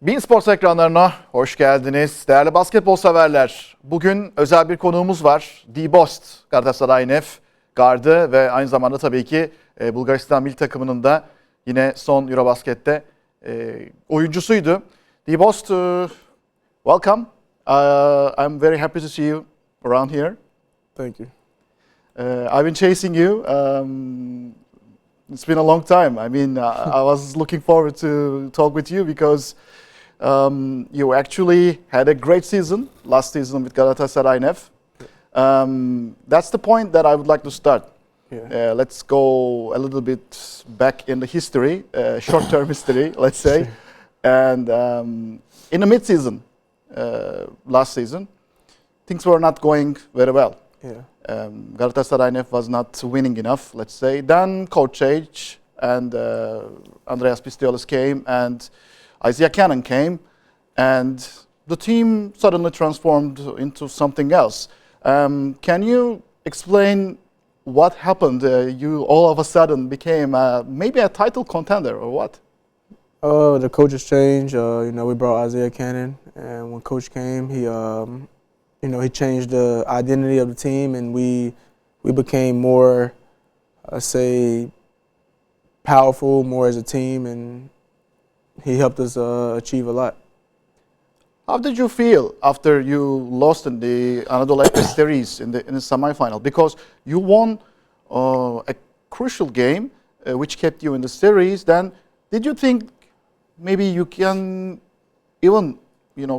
beIN Sports ekranlarına hoş geldiniz. Değerli basketbol severler, bugün özel bir konuğumuz var. Dee Bost, Galatasaray Nef gardı ve aynı zamanda tabii ki Bulgaristan milli takımının da yine son Eurobasket'te oyuncusuydu. Dee Bost, welcome. I'm very happy to see you around here. Thank you. I've been chasing you. It's been a long time. I mean, I was looking forward to talk with you because you actually had a great season last season with Galatasaray Nef. That's the point that I would like to start. Yeah. Let's go a little bit back in the history, short-term history, let's say. Sure. And in the mid-season, last season, things were not going very well. Yeah. Galatasaray Nef was not winning enough, let's say. Then coach change and Andreas Pistiolis came and Isaiah Cannon came, and the team suddenly transformed into something else. Can you explain what happened? You all of a sudden became maybe a title contender or what? The coaches changed. We brought Isaiah Cannon, and when coach came, he changed the identity of the team, and we became more, powerful, more as a team, and he helped us achieve a lot. How did you feel after you lost in the Anadolu Efes series in the semifinal? Because you won a crucial game which kept you in the series. Then did you think maybe you can even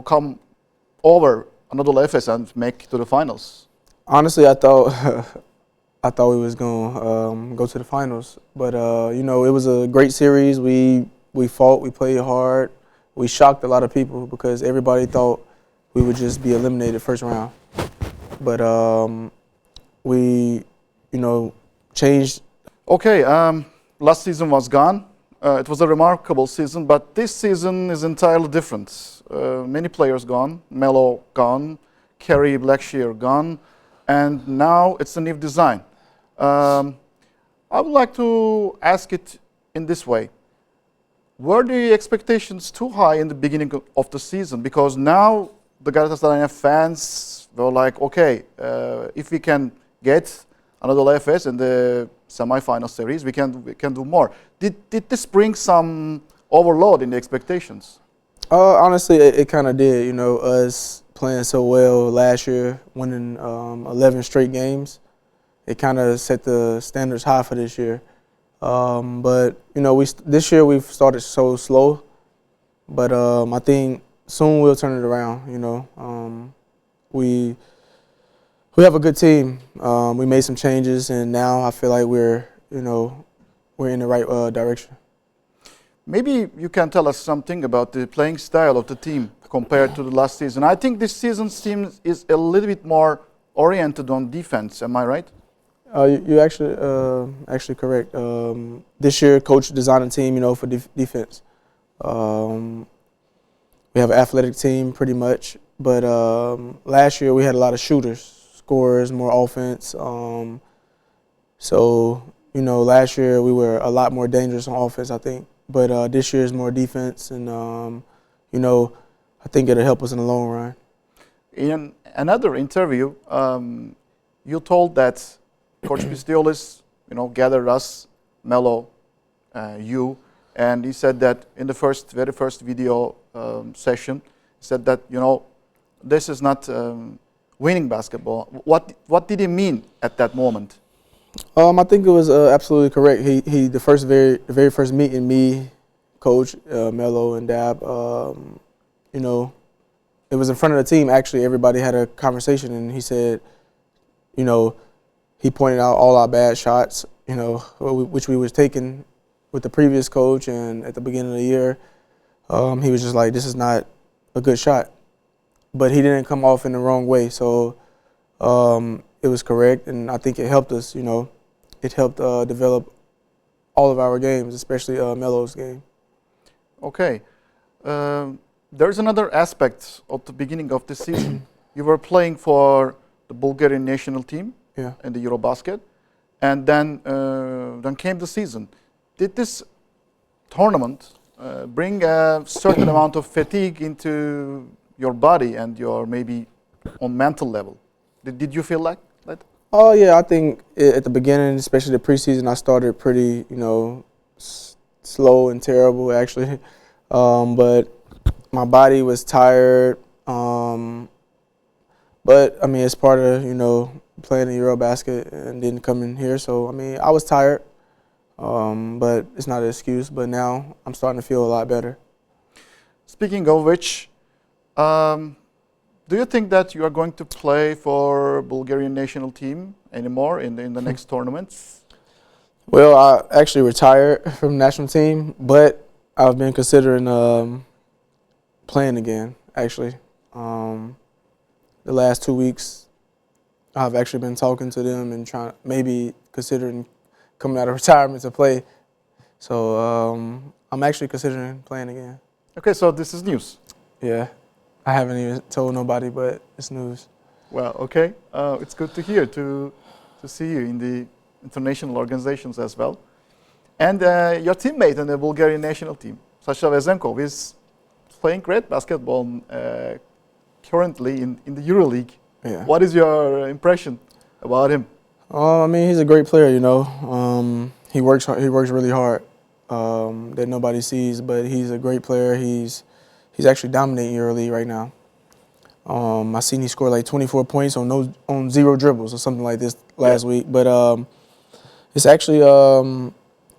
come over Anadolu Efes and make to the finals? Honestly, I thought we was gonna go to the finals, but it was a great series. We fought, we played hard. We shocked a lot of people because everybody thought we would just be eliminated first round. But we, changed. Okay, last season was gone. It was a remarkable season, but this season is entirely different. Many players gone, Melo gone, Kerry Blackshear gone, and now it's a new design. I would like to ask it in this way. Were the expectations too high in the beginning of the season? Because now the Galatasaray fans were like, okay, if we can get Anadolu Efes in the semi-final series, we can do more. Did this bring some overload in the expectations? Honestly, it kind of did. Us playing so well last year, winning 11 straight games, it kind of set the standards high for this year. But this year we've started so slow, but I think soon we'll turn it around. We have a good team. We made some changes, and now I feel like we're in the right direction. Maybe you can tell us something about the playing style of the team compared to the last season. I think this season's team is a little bit more oriented on defense. Am I right? You're actually correct. This year, coach designed a team, for defense. We have an athletic team pretty much, but last year we had a lot of shooters, scorers, more offense. Last year we were a lot more dangerous on offense, I think. But this year is more defense, and I think it'll help us in the long run. In another interview, you told that Coach Pistiolis, gathered us, Melo, you, and he said that in the very first video session, he said that this is not winning basketball. What did he mean at that moment? I think it was absolutely correct. The very first meeting, me, Coach, Melo, and Dab, it was in front of the team. Actually, everybody had a conversation, and he said, he pointed out all our bad shots, which we was taking with the previous coach, and at the beginning of the year, he was just like, this is not a good shot. But he didn't come off in the wrong way, so it was correct, and I think it helped us, It helped develop all of our games, especially Melo's game. Okay. There's another aspect of the beginning of the season. You were playing for the Bulgarian national team. Yeah. In the Eurobasket, and then came the season. Did this tournament bring a certain amount of fatigue into your body and your maybe on mental level. Did you feel like that? Oh yeah, I think at the beginning, especially the preseason, I started pretty, slow and terrible actually. But my body was tired. But I mean, it's part of playing in Eurobasket and then coming here. So I mean, I was tired, but it's not an excuse. But now I'm starting to feel a lot better. Speaking of which, do you think that you are going to play for Bulgarian national team anymore in the next tournaments? Well, I actually retired from the national team, but I've been considering playing again. Actually, the last 2 weeks, I've actually been talking to them and maybe considering coming out of retirement to play. So I'm actually considering playing again. Okay, so this is news. Yeah, I haven't even told nobody, but it's news. Well, okay, it's good to hear, to see you in the international organizations as well. And your teammate in the Bulgarian national team, Sasha Vezenkov, is playing great basketball currently in the EuroLeague. Yeah. What is your impression about him? I mean, he's a great player. He works really hard that nobody sees, but he's a great player. He's actually dominating EuroLeague right now. I seen he scored like 24 points on 0 dribbles or something like this last week. But it's actually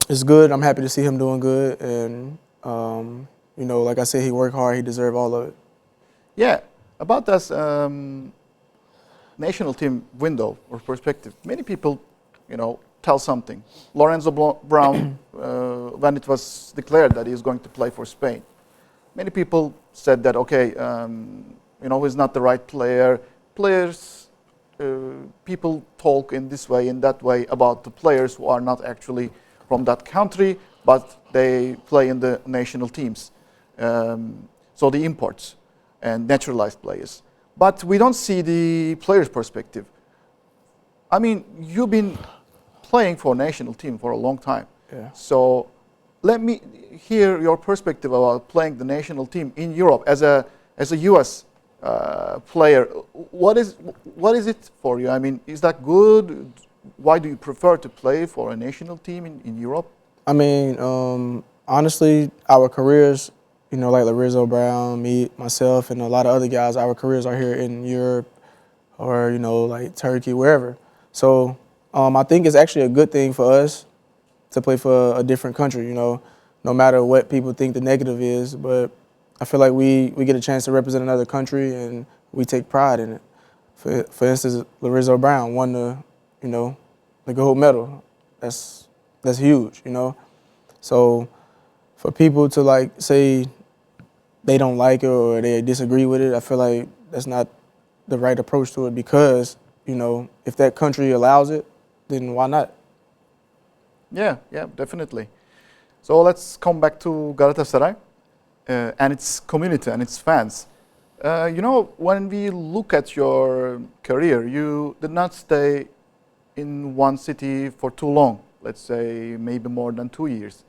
it's good. I'm happy to see him doing good, and like I said, he worked hard. He deserved all of it. Yeah, about this national team window or perspective, many people, tell something. Lorenzo Brown, when it was declared that he's going to play for Spain, many people said that, okay, he's not the right player. People talk in this way, in that way about the players who are not actually from that country, but they play in the national teams. So the imports and naturalized players. But we don't see the player's perspective. I mean, you've been playing for national team for a long time. Yeah. So let me hear your perspective about playing the national team in Europe as a US player. What is it for you? I mean, is that good? Why do you prefer to play for a national team in Europe? I mean, honestly, our careers, like Lorenzo Brown, me, myself, and a lot of other guys, our careers are here in Europe or, like Turkey, wherever. So I think it's actually a good thing for us to play for a different country, no matter what people think the negative is. But I feel like we get a chance to represent another country, and we take pride in it. For instance, Lorenzo Brown won the gold medal. That's huge, So for people to say they don't like it or they disagree with it, I feel like that's not the right approach to it, because if that country allows it, then why not? Yeah, definitely. So let's come back to Galatasaray and its community and its fans. When we look at your career, you did not stay in one city for too long. Let's say maybe more than 2 years.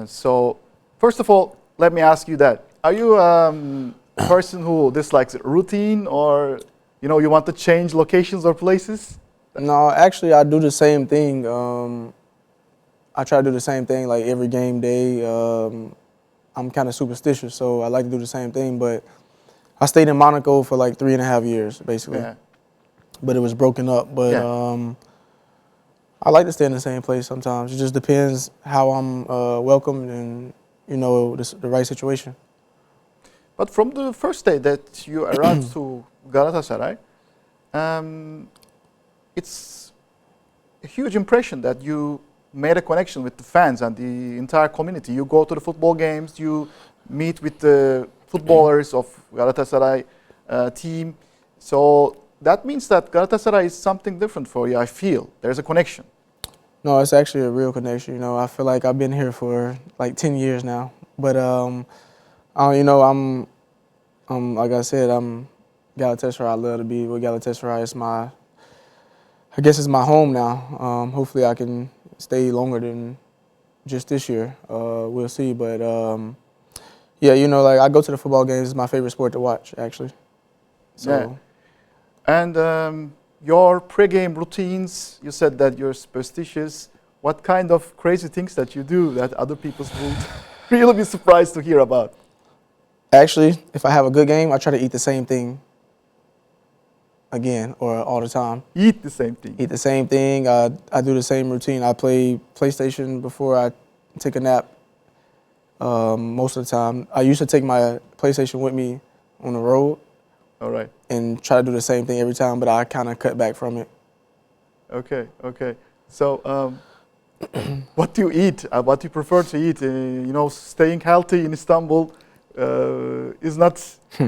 So first of all, let me ask you that. Are you a person who dislikes routine, or you want to change locations or places? No, actually, I do the same thing. I try to do the same thing like every game day. I'm kind of superstitious, so I like to do the same thing. But I stayed in Monaco for like 3.5 years, basically. Yeah. But it was broken up. But I like to stay in the same place sometimes. It just depends how I'm welcomed and, the right situation. But from the first day that you arrived to Galatasaray, it's a huge impression that you made a connection with the fans and the entire community. You go to the football games, you meet with the footballers of Galatasaray team. So that means that Galatasaray is something different for you, I feel. There's a connection. No, it's actually a real connection. I feel like I've been here for like 10 years now. But, I'm like I said, I'm Galatasaray. I love to be with Galatasaray. I guess it's my home now. Hopefully I can stay longer than just this year. We'll see. But yeah, you know, like I go to the football games. It's my favorite sport to watch, actually. So. Yeah. And your pre-game routines, you said that you're superstitious. What kind of crazy things that you do that other people would really be surprised to hear about? Actually, if I have a good game, I try to eat the same thing again or all the time. Eat the same thing. Eat the same thing. I do the same routine. I play PlayStation before I take a nap most of the time. I used to take my PlayStation with me on the road. All right. And try to do the same thing every time, but I kind of cut back from it. Okay, okay. So what do you eat? What do you prefer to eat? You know, staying healthy in Istanbul is not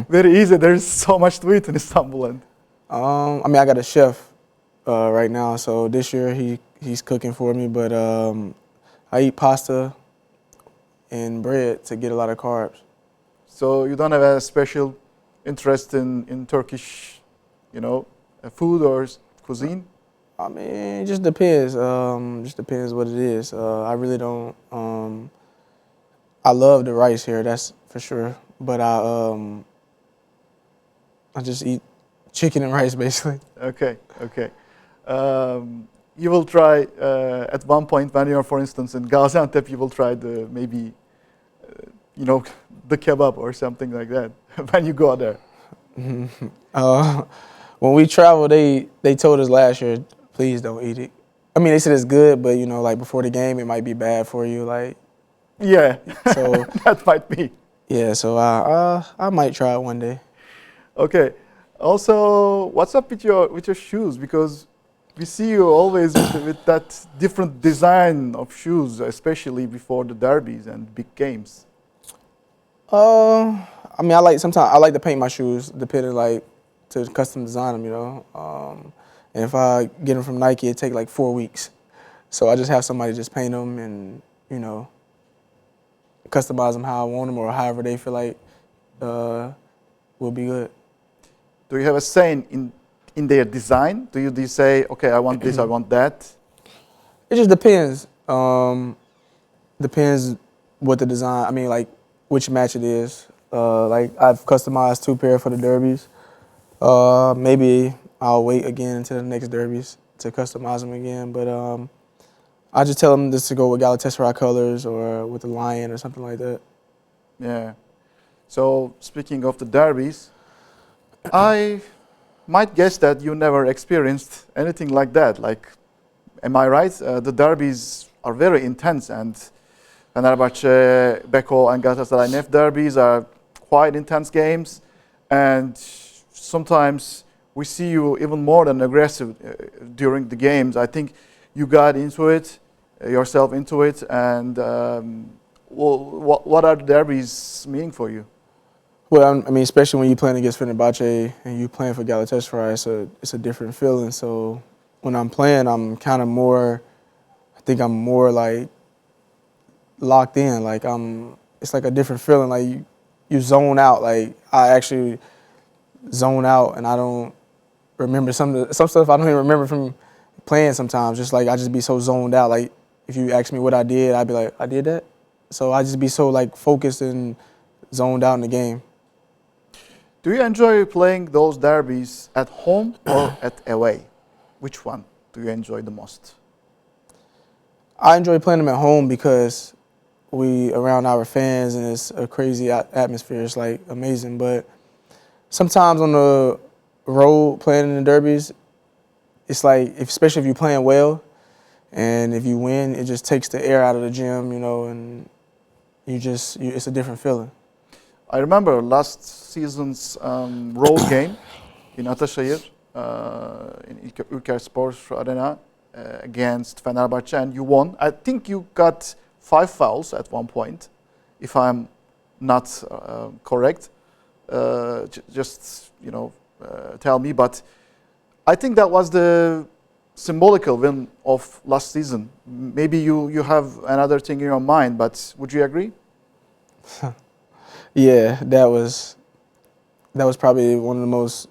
very easy. There's so much to eat in Istanbul. And I mean, I got a chef right now, so this year he's cooking for me, but I eat pasta and bread to get a lot of carbs. So you don't have a special interest in Turkish, you know, food or cuisine? I mean, it just depends. Just depends what it is. I really don't. I love the rice here, that's for sure. But I just eat chicken and rice basically. Okay, okay. You will try at one point when you're, for instance, in Gaziantep, you will try the maybe, you know, the kebab or something like that when you go there. When we travel, they told us last year, please don't eat it. I mean, they said it's good, but you know, like before the game, it might be bad for you. Like, yeah, so that might be. Yeah, so I might try it one day. Okay. Also, what's up with your shoes? Because we see you always with that different design of shoes, especially before the derbies and big games. I mean, sometimes I like to paint my shoes, depending like to custom design them, you know. And if I get them from Nike, it take like 4 weeks. So I just have somebody just paint them and, you know, customize them how I want them or however they feel like will be good. Do you have a say in their design? Do you say, okay, I want this, I want that? It just depends. Depends what the design, I mean, like which match it is. Like I've customized 2 pair for the derbies. Maybe I'll wait again until the next derbies to customize them again. But I just tell them just to go with Galatasaray colors or with the lion or something like that. Yeah. So speaking of the derbies, I might guess that you never experienced anything like that. Like, am I right? The derbies are very intense, and Fenerbahçe, Beko, and Galatasaray Nef derbies are quite intense games, and sometimes we see you even more than aggressive during the games. I think you got into it, yourself into it, and what are the derbies meaning for you? Well, I mean, especially when you're playing against Fenerbahçe and you're playing for Galatasaray, it's a different feeling. So when I'm playing, I'm kind of more, I think I'm more like locked in. Like it's like a different feeling. Like you zone out. Like I actually zone out, and I don't remember some stuff I don't even remember from playing sometimes. Just like I just be so zoned out. Like if you ask me what I did, I'd be like, I did that. So I just be so like focused and zoned out in the game. Do you enjoy playing those derbies at home or at away? Which one do you enjoy the most? I enjoy playing them at home because we around our fans and it's a crazy atmosphere. It's like amazing. But sometimes on the road playing in the derbies, it's like, especially if you're playing well and if you win, it just takes the air out of the gym, you know, and it's a different feeling. I remember last season's road game in Ataşehir, in Ülker Sports Arena against Fenerbahçe, and you won. I think you got 5 fouls at one point, if I'm not correct. Just, you know, tell me. But I think that was the symbolical win of last season. Maybe you have another thing in your mind, but would you agree? Yeah, that was probably one of the most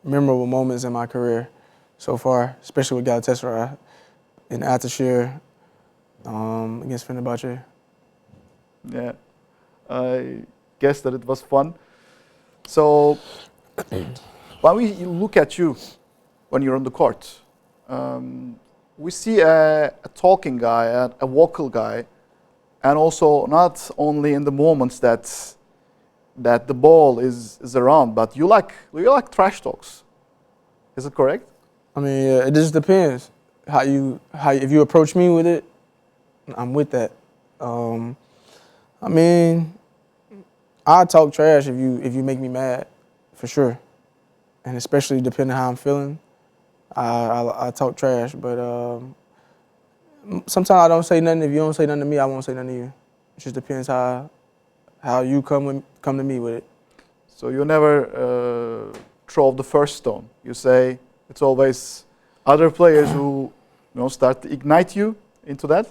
memorable moments in my career so far, especially with Galatasaray in Ataşehir. against Fenerbahce. Yeah, I guess that it was fun. So, when we look at you when you're on the court, we see a talking guy, a vocal guy, and also not only in the moments that the ball is around, but you like trash talks. Is it correct? I mean, it just depends how if you approach me with it, I'm with that. I mean, I talk trash if you make me mad, for sure, and especially depending on how I'm feeling, I talk trash. But sometimes I don't say nothing. If you don't say nothing to me, I won't say nothing to you. It just depends how you come to me with it. So you never throw the first stone. You say it's always other players who start to ignite you into that,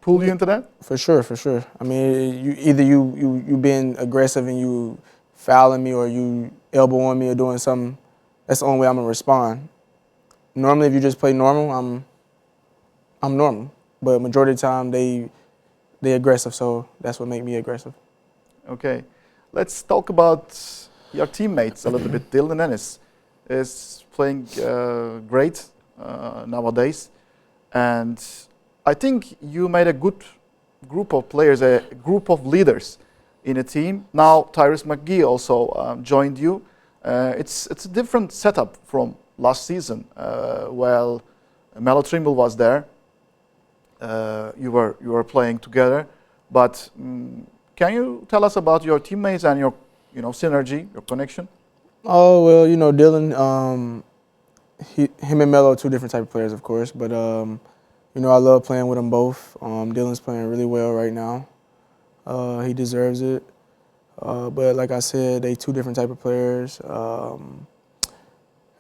pull you into that. For sure, for sure. I mean, you being aggressive and you fouling me or you elbowing me or doing something. That's the only way I'm gonna respond. Normally, if you just play normal, I'm normal. But majority of the time, they aggressive, so that's what make me aggressive. Okay, let's talk about your teammates a little bit. Dylan Ennis is playing great nowadays, and I think you made a good group of players, a group of leaders in a team. Now Tyrese McGee also joined you. It's a different setup from last season. While Melo Trimble was there, you were playing together. But can you tell us about your teammates and your synergy, your connection? Oh well, Dylan. Him and Melo are two different type of players, of course. But I love playing with them both. Dylan's playing really well right now. He deserves it. But like I said, they two different type of players.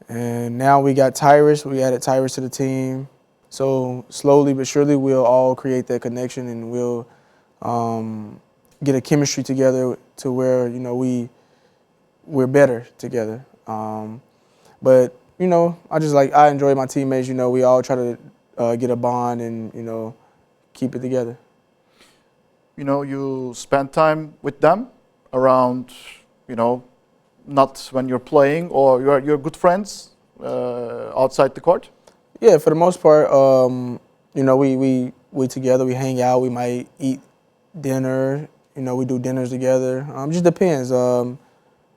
And now we got Tyrese. We added Tyrese to the team. So slowly but surely, we'll all create that connection and we'll get a chemistry together to where we're better together. But I enjoy my teammates. We all try to get a bond and keep it together. You spend time with them around, not when you're playing, or you're good friends outside the court. Yeah, for the most part, we together. We hang out. We might eat dinner. We do dinners together. Just depends.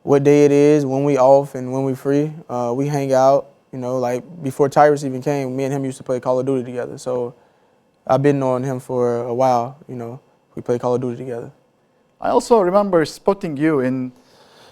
What day it is, when we off and when we free. We hang out. Like before Tyrese even came, me and him used to play Call of Duty together. So I've been knowing him for a while. We play Call of Duty together. I also remember spotting you in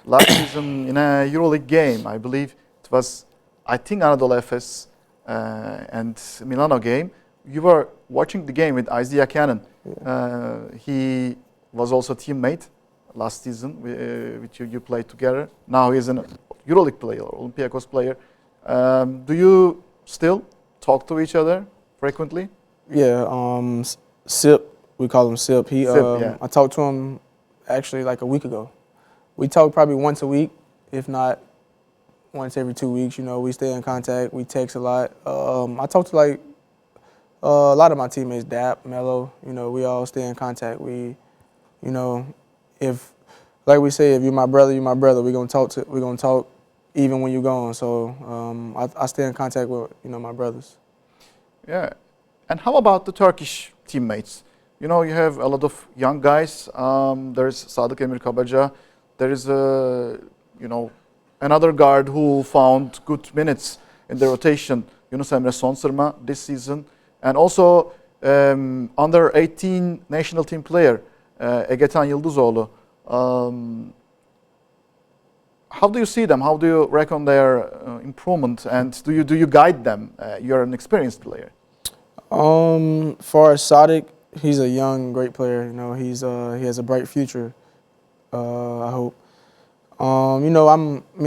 last season in a EuroLeague game. I believe it was, Anadolu Efes and Milano game. You were watching the game with Isaiah Cannon. Yeah. He was also a teammate last season with you. You played together. Now he's an EuroLeague player, Olympiacos player. Do you still talk to each other frequently? Yeah, Sip, we call him Sip. Yeah. I talked to him actually like a week ago. We talk probably once a week, if not once every 2 weeks. We stay in contact. We text a lot. I talk to a lot of my teammates, Dap, Melo. We all stay in contact. If like we say, if you're my brother, you're my brother. We're gonna talk even when you're gone. So I stay in contact with my brothers. Yeah, and how about the Turkish teammates? You have a lot of young guys. There's Sadık Emir Kabaca. There is another guard who found good minutes in the rotation, Yunus Emre Sonsırma this season, and also under 18 national team player Egetan Yıldızoğlu. How do you see them? How do you reckon their improvement? And do you guide them? You're an experienced player. For Sadık, he's a young, great player. He has a bright future. I hope. Me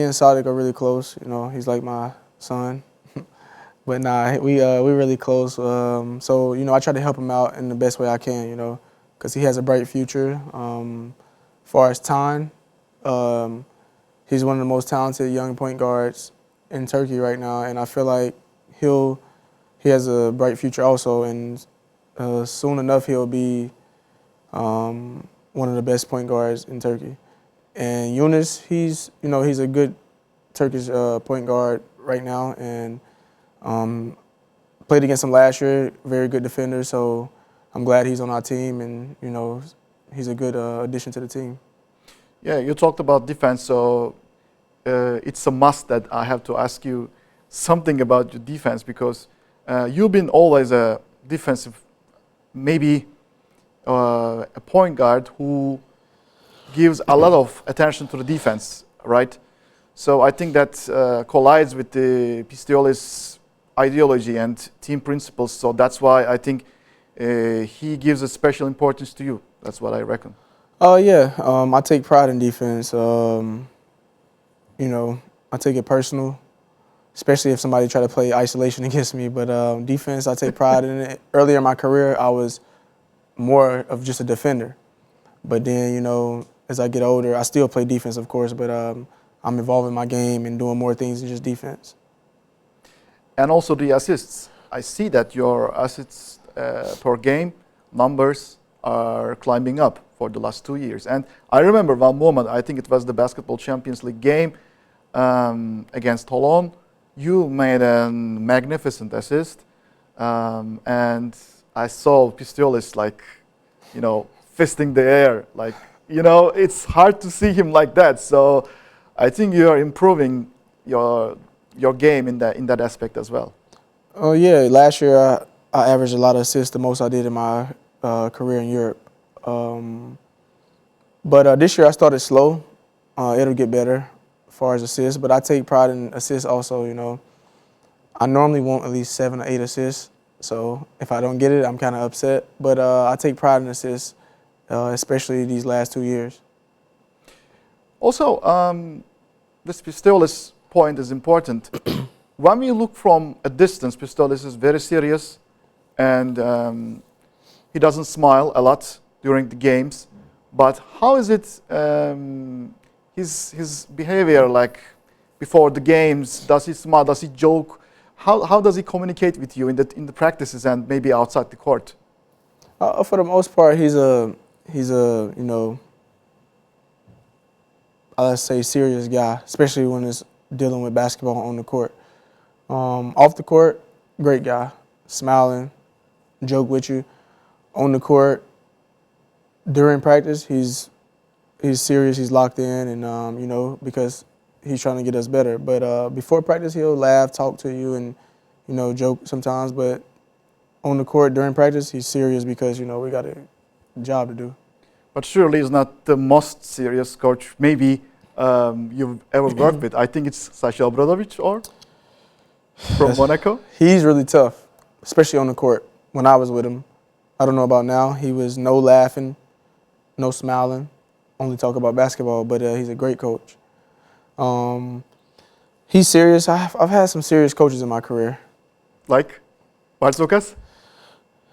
and Sadık are really close. He's like my son. But nah, we're really close. So I try to help him out in the best way I can. Because he has a bright future. Far as time, he's one of the most talented young point guards in Turkey right now, and I feel like he has a bright future also. And soon enough he'll be one of the best point guards in Turkey. And Yunus, he's a good Turkish point guard right now, and played against him last year. Very good defender, so I'm glad he's on our team, and he's a good addition to the team. Yeah, you talked about defense, so it's a must that I have to ask you something about your defense, because you've been always a defensive, maybe a point guard who gives a lot of attention to the defense, right? So I think that collides with the Pistoilis ideology and team principles. So that's why I think he gives a special importance to you. That's what I reckon. Oh yeah, I take pride in defense. I take it personal, especially if somebody try to play isolation against me. But defense, I take pride in it. Earlier in my career, I was more of just a defender. But then, as I get older, I still play defense, of course, but I'm evolving my game and doing more things than just defense. And also the assists. I see that your assists per game numbers are climbing up for the last 2 years. And I remember one moment, I think it was the Basketball Champions League game against Toulon. You made a magnificent assist. And I saw Pistoilis fisting the air. It's hard to see him like that. So I think you are improving your game in that aspect as well. Oh yeah, last year I averaged a lot of assists, the most I did in my career in Europe. But this year I started slow. It'll get better as far as assists, but I take pride in assists also. I normally want at least 7 or 8 assists. So if I don't get it, I'm kind of upset. But I take pride in assists, especially these last 2 years. Also, this Pistoilis point is important. When we look from a distance, Pistoilis is very serious, and he doesn't smile a lot during the games. But how is it his behavior before the games? Does he smile? Does he joke? How does he communicate with you in the practices and maybe outside the court? For the most part, he's a let's say serious guy, especially when it's dealing with basketball on the court. Off the court, great guy, smiling, joke with you. On the court, during practice, he's serious, he's locked in, and because he's trying to get us better. But before practice, he'll laugh, talk to you, and joke sometimes. But on the court during practice, he's serious because we got a job to do. But surely he's not the most serious coach maybe you've ever worked with. I think it's Sasha Obradovic or from Monaco. He's really tough, especially on the court. When I was with him, I don't know about now. He was no laughing, no smiling, only talk about basketball. But he's a great coach. He's serious. I've had some serious coaches in my career. Like Barsokas?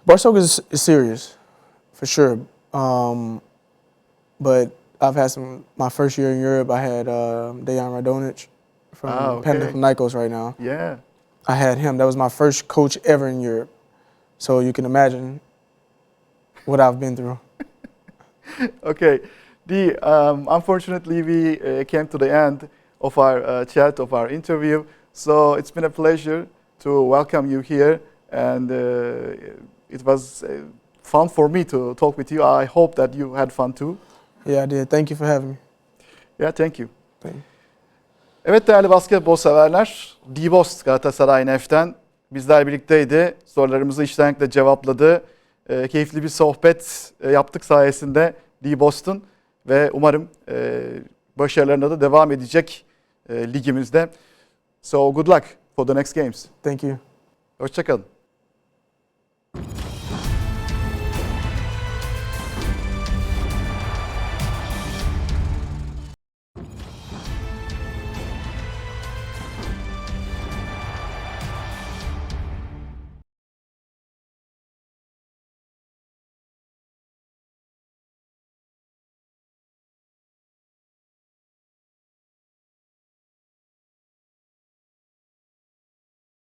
Barsokas is serious, for sure. But I've had my first year in Europe, I had Dejan Radonic from Panathinaikos right now. Yeah. I had him. That was my first coach ever in Europe. So you can imagine what I've been through. Okay. Dee, unfortunately, we came to the end of our chat, of our interview. So it's been a pleasure to welcome you here. And it was fun for me to talk with you. I hope that you had fun too. Yeah, I did. Thank you for having me. Yeah, thank you. Thank you. Evet değerli basketbol severler, Dee Bost Galatasaray Nef'ten bizler birlikteydi. Sorularımızı içtenlikle cevapladı. Keyifli bir sohbet yaptık sayesinde Dee Bost'un ve umarım başarılarına da devam edecek ligimizde. So good luck for the next games. Thank you. Hoşça kalın.